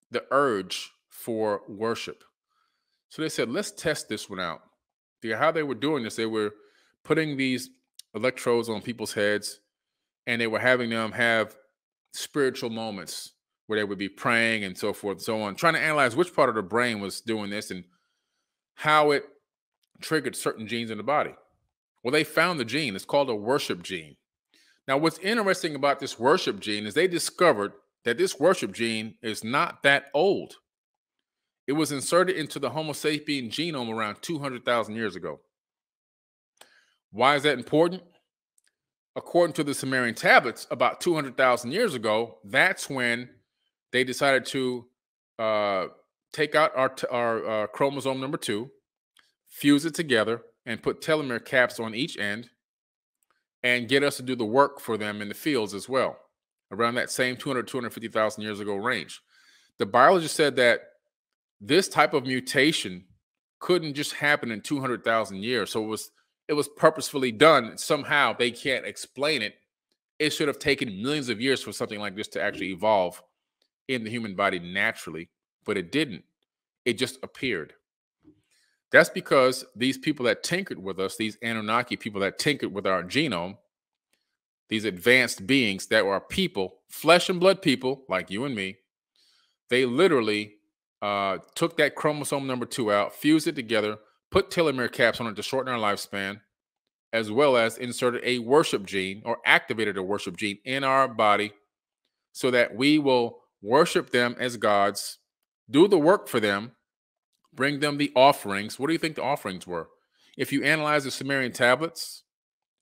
the urge for worship. So they said, let's test this one out. How they were doing this, they were putting these electrodes on people's heads, and they were having them have spiritual moments where they would be praying and so forth and so on, trying to analyze which part of the brain was doing this and how it triggered certain genes in the body. Well, they found the gene. It's called a worship gene. Now, what's interesting about this worship gene is they discovered that this worship gene is not that old. It was inserted into the Homo sapien genome around 200,000 years ago. Why is that important? According to the Sumerian tablets, about 200,000 years ago, that's when they decided to take out our chromosome number 2, fuse it together, and put telomere caps on each end, and get us to do the work for them in the fields as well, around that same 250,000 years ago range. The biologist said that this type of mutation couldn't just happen in 200,000 years. So it was purposefully done. Somehow they can't explain it. It should have taken millions of years for something like this to actually evolve in the human body naturally, but it didn't. It just appeared. That's because these people that tinkered with us, these Anunnaki people that tinkered with our genome, these advanced beings that are people, flesh and blood people like you and me, they literally took that chromosome number 2 out, fused it together, put telomere caps on it to shorten our lifespan, as well as inserted a worship gene or activated a worship gene in our body so that we will worship them as gods, do the work for them, bring them the offerings. What do you think the offerings were? If you analyze the Sumerian tablets,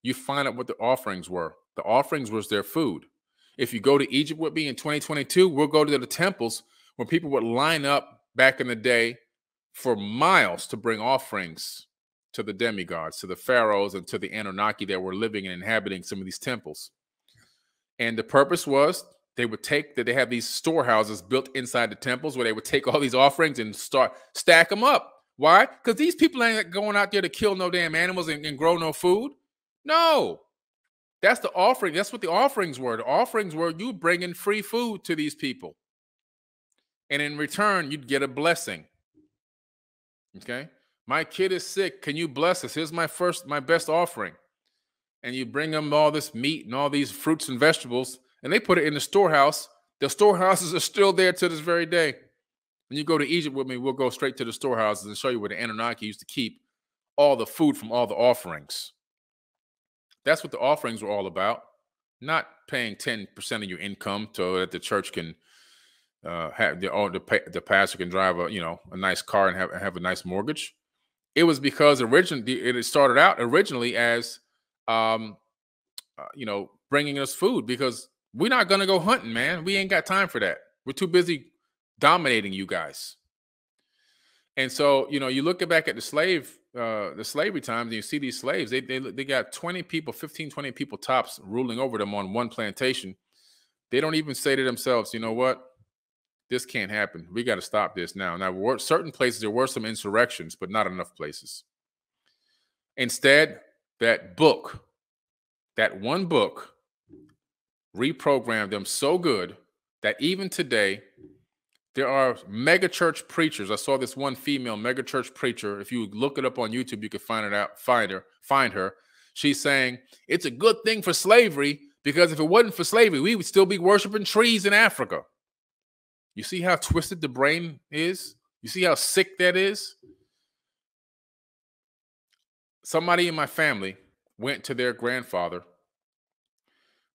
you find out what the offerings were. The offerings was their food. If you go to Egypt with me in 2022, we'll go to the temples where people would line up back in the day for miles to bring offerings to the demigods, to the pharaohs, and to the Anunnaki that were living and inhabiting some of these temples. And the purpose was they have these storehouses built inside the temples where they would take all these offerings and stack them up. Why? Because these people ain't going out there to kill no damn animals and grow no food. No, that's the offering. That's what the offerings were. The offerings were you bringing free food to these people. And in return, you'd get a blessing. Okay. My kid is sick. Can you bless us? Here's my best offering. And you bring them all this meat and all these fruits and vegetables, and they put it in the storehouse. The storehouses are still there to this very day. When you go to Egypt with me, we'll go straight to the storehouses and show you where the Anunnaki used to keep all the food from all the offerings. That's what the offerings were all about. Not paying 10% of your income so that the church can the pastor can drive a nice car and have a nice mortgage. It was because it started out originally as bringing us food, because we're not going to go hunting, man. We ain't got time for that. We're too busy dominating you guys. And so, you look back at the slave the slavery times, and you see these slaves, they got 20 people, 15, 20 people tops ruling over them on one plantation. They don't even say to themselves, you know what? This can't happen. We got to stop this now. Now, certain places there were some insurrections, but not enough places. Instead, that one book, reprogrammed them so good that even today, there are megachurch preachers. I saw this one female megachurch preacher. If you look it up on YouTube, you can find her. She's saying it's a good thing for slavery because if it wasn't for slavery, we would still be worshiping trees in Africa. You see how twisted the brain is? You see how sick that is? Somebody in my family went to their grandfather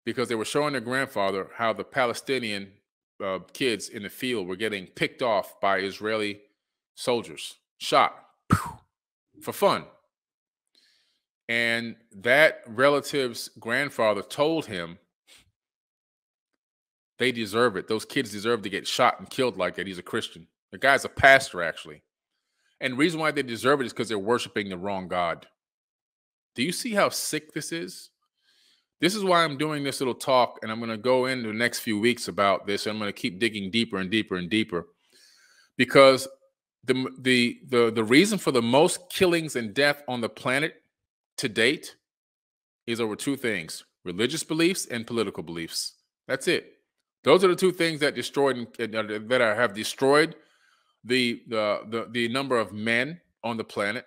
because they were showing their grandfather how the Palestinian kids in the field were getting picked off by Israeli soldiers, shot for fun. And that relative's grandfather told him they deserve it. Those kids deserve to get shot and killed like that. He's a Christian. The guy's a pastor, actually. And the reason why they deserve it is because they're worshiping the wrong God. Do you see how sick this is? This is why I'm doing this little talk, and I'm going to go into the next few weeks about this. And I'm going to keep digging deeper and deeper and deeper, because the reason for the most killings and death on the planet to date is over two things: religious beliefs and political beliefs. That's it. Those are the two things that have destroyed the number of men on the planet.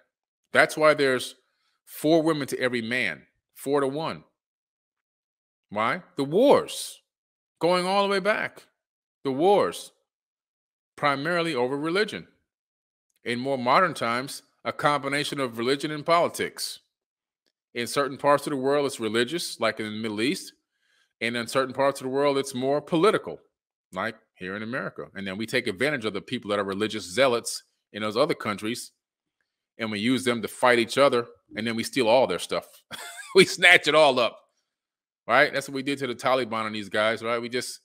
That's why there's 4 women to every man, 4 to 1. Why? The wars going all the way back. The wars primarily over religion. In more modern times, a combination of religion and politics. In certain parts of the world, it's religious, like in the Middle East. And in certain parts of the world, it's more political, like here in America. And then we take advantage of the people that are religious zealots in those other countries, and we use them to fight each other, and then we steal all their stuff. We snatch it all up. Right? That's what we did to the Taliban and these guys, right? We just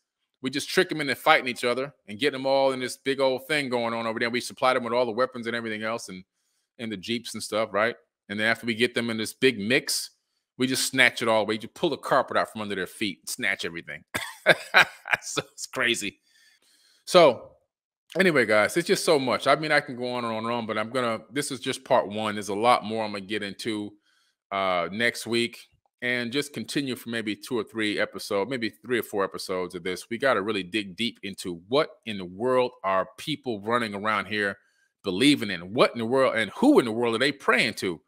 trick them into fighting each other and get them all in this big old thing going on over there. We supply them with all the weapons and everything else, and the jeeps and stuff, right? And then after we get them in this big mix, we just snatch it all away. You pull the carpet out from under their feet and snatch everything. So it's crazy. So anyway, guys, it's just so much. I mean, I can go on and on, but this is just part 1. There's a lot more I'm going to get into next week. And just continue for maybe 2 or 3 episodes, maybe 3 or 4 episodes of this. We got to really dig deep into what in the world are people running around here believing in? What in the world and who in the world are they praying to?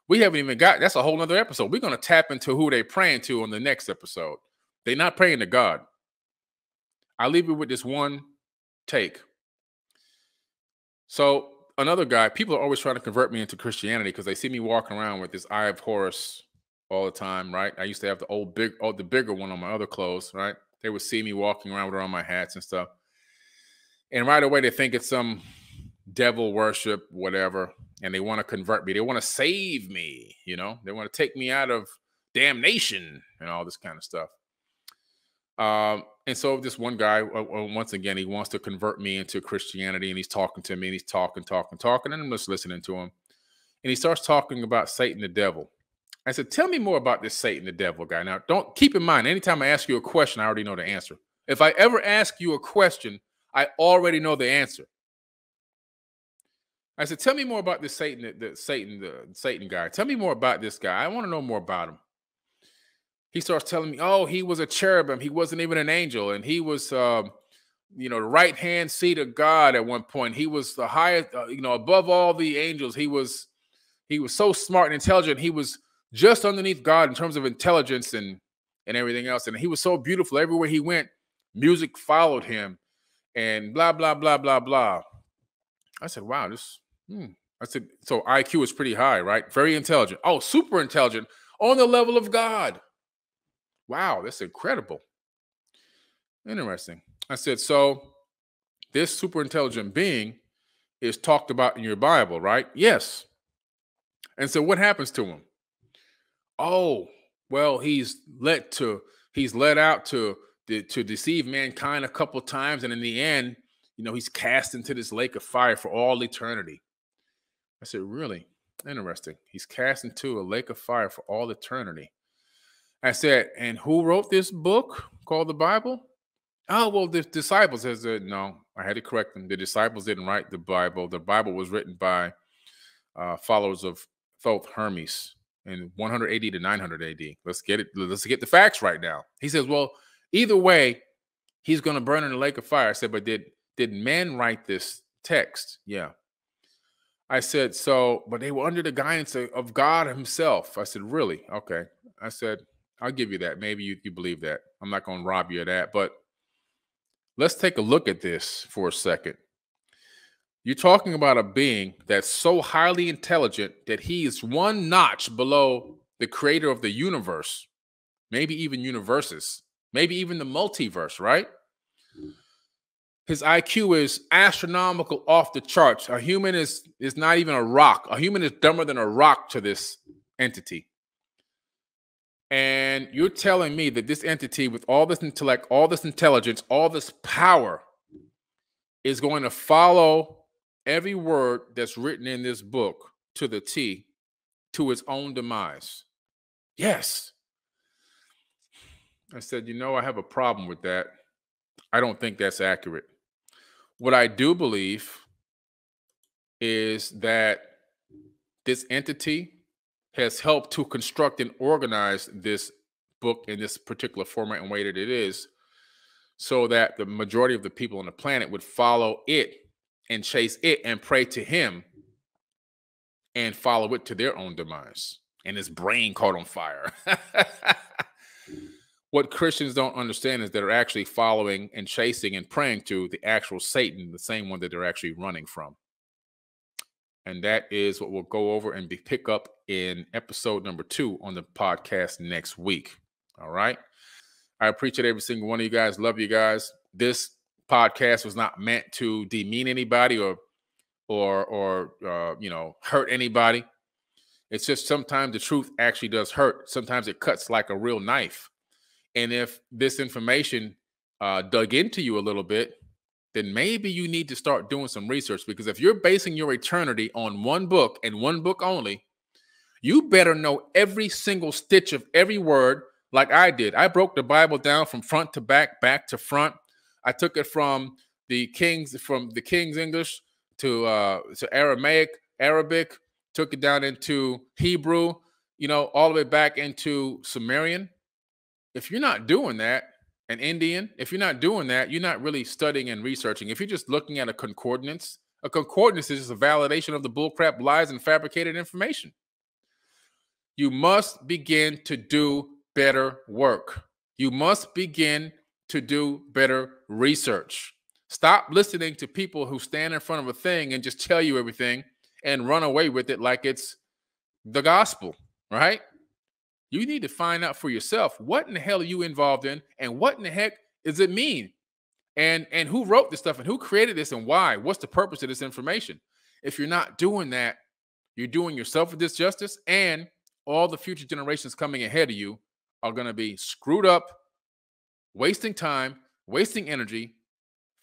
We haven't even got, that's a whole nother episode. We're going to tap into who they're praying to on the next episode. They're not praying to God. I'll leave you with this one take. So another guy, people are always trying to convert me into Christianity because they see me walking around with this Eye of Horus all the time, right? I used to have the bigger one on my other clothes, right? They would see me walking around with it on my hats and stuff. And right away, they think it's some devil worship, whatever. And they want to convert me. They want to save me, you know? They want to take me out of damnation and all this kind of stuff. And so this one guy, once again, he wants to convert me into Christianity, and he's talking to me, and he's talking, and I'm just listening to him. And he starts talking about Satan the devil. I said, tell me more about this Satan the devil guy. Now, don't keep in mind, anytime I ask you a question, I already know the answer. If I ever ask you a question, I already know the answer. I said, tell me more about this Satan guy. Tell me more about this guy. I want to know more about him. He starts telling me, oh, he was a cherubim. He wasn't even an angel. And he was, the right-hand seat of God at one point. He was the highest, above all the angels. He was so smart and intelligent. He was just underneath God in terms of intelligence and everything else. And he was so beautiful. Everywhere he went, music followed him and blah, blah, blah, blah, blah. I said, wow, I said, so IQ is pretty high, right? Very intelligent. Oh, super intelligent on the level of God. Wow, that's incredible. Interesting. I said, so this super intelligent being is talked about in your Bible, right? Yes. And so what happens to him? Oh, well, he's let out to deceive mankind a couple of times. And in the end, he's cast into this lake of fire for all eternity. I said, really? Interesting. He's cast into a lake of fire for all eternity. I said, and who wrote this book called the Bible? Oh, well, the disciples. Has no, I had to correct them. The disciples didn't write the Bible. The Bible was written by followers of Thoth Hermes in 180 to 900 AD. Let's get it. Let's get the facts right now. He says, well, either way, he's going to burn in the lake of fire. I said, but did men write this text? Yeah. I said, so, but they were under the guidance of God himself. I said, really? Okay. I said, I'll give you that. Maybe you believe that. I'm not going to rob you of that. But let's take a look at this for a second. You're talking about a being that's so highly intelligent that he is one notch below the creator of the universe, maybe even universes, maybe even the multiverse, right? His IQ is astronomical, off the charts. A human is not even a rock. A human is dumber than a rock to this entity. And you're telling me that this entity with all this intellect, all this intelligence, all this power is going to follow every word that's written in this book to the T, to its own demise? Yes. I said, I have a problem with that. I don't think that's accurate. What I do believe is that this entity has helped to construct and organize this book in this particular format and way that it is, so that the majority of the people on the planet would follow it and chase it and pray to him and follow it to their own demise. And his brain caught on fire. What Christians don't understand is they're actually following and chasing and praying to the actual Satan, the same one that they're actually running from. And that is what we'll go over and pick up in episode number 2 on the podcast next week. All right. I appreciate every single one of you guys. Love you guys. This podcast was not meant to demean anybody or hurt anybody. It's just sometimes the truth actually does hurt. Sometimes it cuts like a real knife. And if this information dug into you a little bit, then maybe you need to start doing some research, because if you're basing your eternity on one book and one book only, you better know every single stitch of every word like I did. I broke the Bible down from front to back, back to front. I took it from the King's English to Aramaic, Arabic, took it down into Hebrew, all the way back into Sumerian. If you're not doing that, an Indian, if you're not doing that, you're not really studying and researching. If you're just looking at a concordance is just a validation of the bullcrap, lies, and fabricated information. You must begin to do better work. You must begin to do better research. Stop listening to people who stand in front of a thing and just tell you everything and run away with it like it's the gospel, right? You need to find out for yourself, what in the hell are you involved in, and what in the heck does it mean? And who wrote this stuff, and who created this, and why? What's the purpose of this information? If you're not doing that, you're doing yourself a disjustice, and all the future generations coming ahead of you are going to be screwed up, wasting time, wasting energy,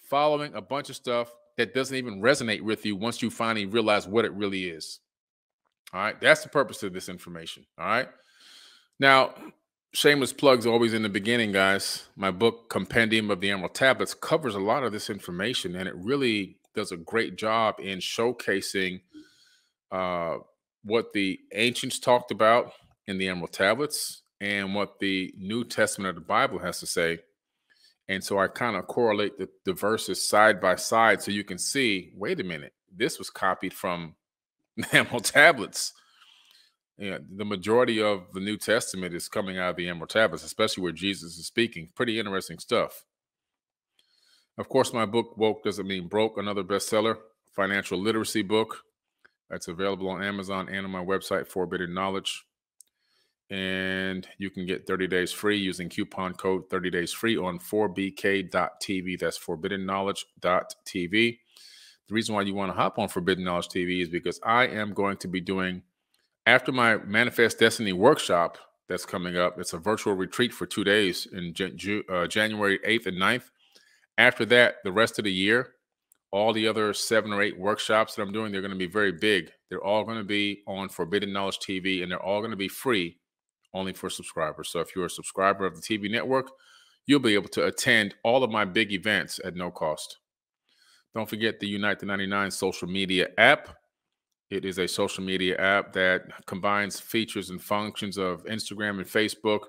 following a bunch of stuff that doesn't even resonate with you once you finally realize what it really is. All right. That's the purpose of this information. All right. Now, shameless plugs always in the beginning, guys. My book, Compendium of the Emerald Tablets, covers a lot of this information, and it really does a great job in showcasing what the ancients talked about in the Emerald Tablets and what the New Testament of the Bible has to say. And so I kind of correlate the verses side by side so you can see, wait a minute, this was copied from the Emerald Tablets. The majority of the New Testament is coming out of the Emerald Tablets, especially where Jesus is speaking. Pretty interesting stuff. Of course, my book, Woke Doesn't Mean Broke, another bestseller, financial literacy book. That's available on Amazon and on my website, Forbidden Knowledge. And you can get 30 days free using coupon code 30 days free on 4bk.tv. That's forbiddenknowledge.tv. The reason why you want to hop on Forbidden Knowledge TV is because I am going to be doing, after my Manifest Destiny workshop that's coming up, it's a virtual retreat for 2 days in January 8th and 9th. After that, the rest of the year, All the other 7 or 8 workshops that I'm doing, they're going to be very big. They're all going to be on Forbidden Knowledge TV, and they're all going to be free only for subscribers. So if you're a subscriber of the TV network, you'll be able to attend all of my big events at no cost. Don't forget the Unite the 99 social media app. It is a social media app that combines features and functions of Instagram and Facebook.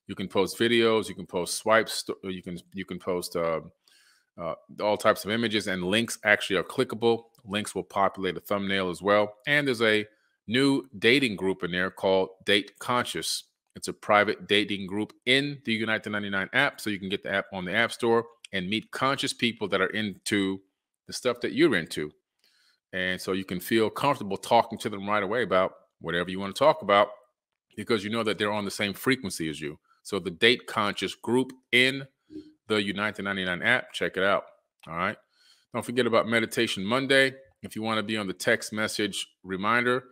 You can post videos, you can post swipes, you can post all types of images, and links actually are clickable. Links will populate a thumbnail as well. And there's a new dating group in there called Date Conscious. It's a private dating group in the Unite the 99 app, so you can get the app on the App Store and meet conscious people that are into the stuff that you're into. And so you can feel comfortable talking to them right away about whatever you want to talk about, because you know that they're on the same frequency as you. So the Date Conscious group in the Unite the 99 app, check it out. All right. Don't forget about Meditation Monday. If you want to be on the text message reminder,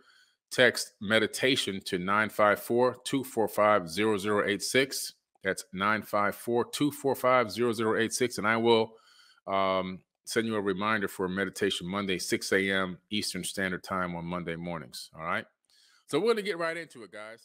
text meditation to 954-245-0086. That's 954-245-0086. And I will send you a reminder for Meditation Monday, 6 a.m. Eastern Standard Time on Monday mornings. All right. So we're going to get right into it, guys.